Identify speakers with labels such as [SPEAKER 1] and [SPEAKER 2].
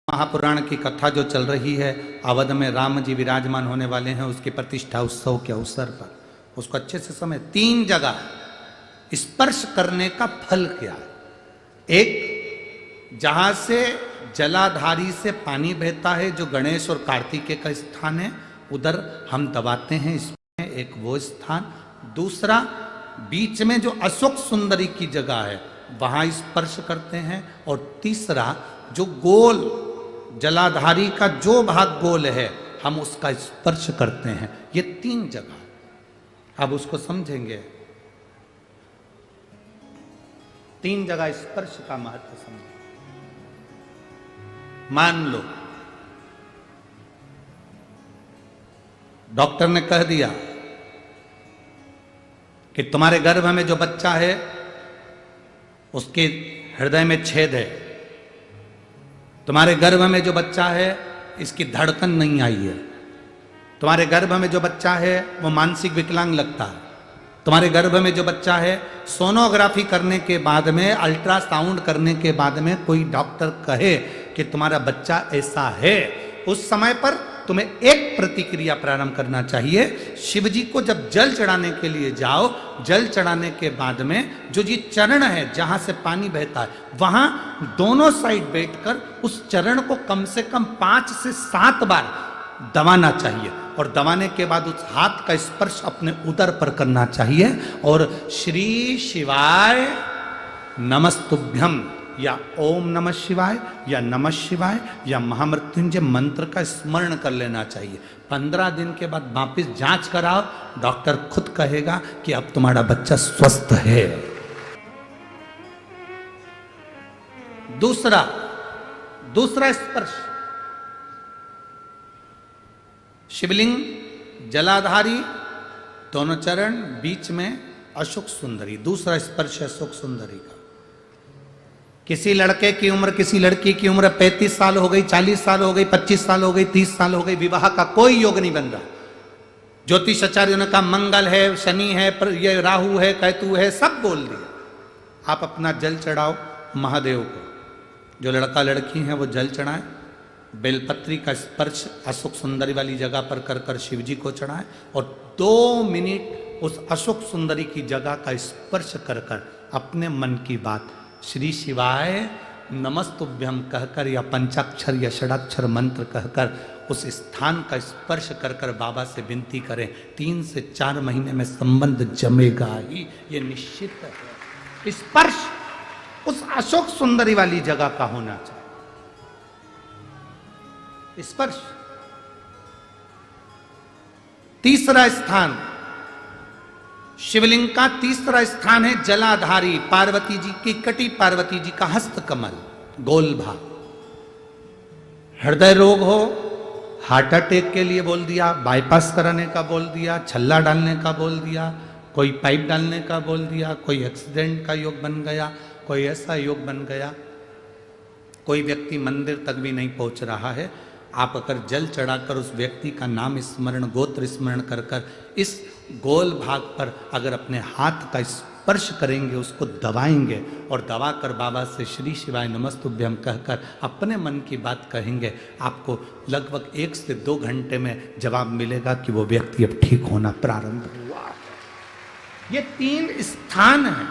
[SPEAKER 1] महापुराण की कथा जो चल रही है, अवध में राम जी विराजमान होने वाले हैं, उसकी प्रतिष्ठा उत्सव के अवसर पर उसको अच्छे से समझ। 3 जगह स्पर्श करने का फल क्या है। एक, जहां से जलाधारी से पानी बहता है, जो गणेश और कार्तिकेय का स्थान है, उधर हम दबाते हैं, इसमें एक वो स्थान। दूसरा, बीच में जो अशोक सुंदरी की जगह है, वहां स्पर्श करते हैं। और तीसरा, जो गोल जलाधारी का जो भाग गोल है, हम उसका स्पर्श करते हैं। ये 3 जगह अब उसको समझेंगे। 3 जगह स्पर्श का महत्व समझें। मान लो डॉक्टर ने कह दिया कि तुम्हारे गर्भ में जो बच्चा है उसके हृदय में छेद है, तुम्हारे गर्भ में जो बच्चा है इसकी धड़कन नहीं आई है, तुम्हारे गर्भ में जो बच्चा है वो मानसिक विकलांग लगता है, तुम्हारे गर्भ में जो बच्चा है, सोनोग्राफी करने के बाद में, अल्ट्रासाउंड करने के बाद में कोई डॉक्टर कहे कि तुम्हारा बच्चा ऐसा है, उस समय पर तुम्हें एक प्रतिक्रिया प्रारंभ करना चाहिए। शिव जी को जब जल चढ़ाने के लिए जाओ, जल चढ़ाने के बाद में जो ये चरण है जहां से पानी बहता है, वहां दोनों साइड बैठकर उस चरण को कम से कम 5 से 7 बार दबाना चाहिए। और दबाने के बाद उस हाथ का स्पर्श अपने उदर पर करना चाहिए और श्री शिवाय नमस्तुभ्यम या ओम नमः शिवाय या नमः शिवाय या महामृत्युंजय मंत्र का स्मरण कर लेना चाहिए। 15 दिन के बाद वापिस जांच कराओ, डॉक्टर खुद कहेगा कि अब तुम्हारा बच्चा स्वस्थ है। दूसरा स्पर्श, शिवलिंग, जलाधारी, दोनों चरण, बीच में अशोक सुंदरी। दूसरा स्पर्श है अशोक सुंदरी का। किसी लड़के की उम्र, किसी लड़की की उम्र 35 साल हो गई, 40 साल हो गई, 25 साल हो गई, 30 साल हो गई, विवाह का कोई योग नहीं बन रहा। ज्योतिष आचार्यों ने कहा मंगल है, शनि है, ये राहु है, केतु है, सब बोल दिया। आप अपना जल चढ़ाओ महादेव को। जो लड़का लड़की है वो जल चढ़ाए, बेलपत्री का स्पर्श अशोक सुंदरी वाली जगह पर कर कर शिव जी को चढ़ाए और 2 मिनट उस अशोक सुंदरी की जगह का स्पर्श कर कर अपने मन की बात श्री शिवाय नमस्तुभ्यम कहकर या पंचाक्षर या षडाक्षर मंत्र कहकर उस स्थान का स्पर्श कर कर बाबा से विनती करें। 3 से 4 महीने में संबंध जमेगा ही, ये निश्चित है। स्पर्श उस अशोक सुंदरी वाली जगह का होना चाहिए। स्पर्श। तीसरा स्थान, शिवलिंग का तीसरा स्थान है जलाधारी, पार्वती जी की कटी, पार्वती जी का हस्त कमल, गोल भाग। हृदय रोग हो, हार्ट अटैक के लिए बोल दिया, बाईपास कराने का बोल दिया, छल्ला डालने का बोल दिया, कोई पाइप डालने का बोल दिया, कोई एक्सीडेंट का योग बन गया, कोई ऐसा योग बन गया, कोई व्यक्ति मंदिर तक भी नहीं पहुंच रहा है, आप अगर जल चढ़ाकर उस व्यक्ति का नाम स्मरण, गोत्र स्मरण कर कर इस गोल भाग पर अगर अपने हाथ का स्पर्श करेंगे, उसको दबाएंगे और दबाकर बाबा से श्री शिवाय नमस्तुभ्यम कहकर अपने मन की बात कहेंगे, आपको लगभग 1 से 2 घंटे में जवाब मिलेगा कि वो व्यक्ति अब ठीक होना प्रारंभ हुआ। ये 3 स्थान हैं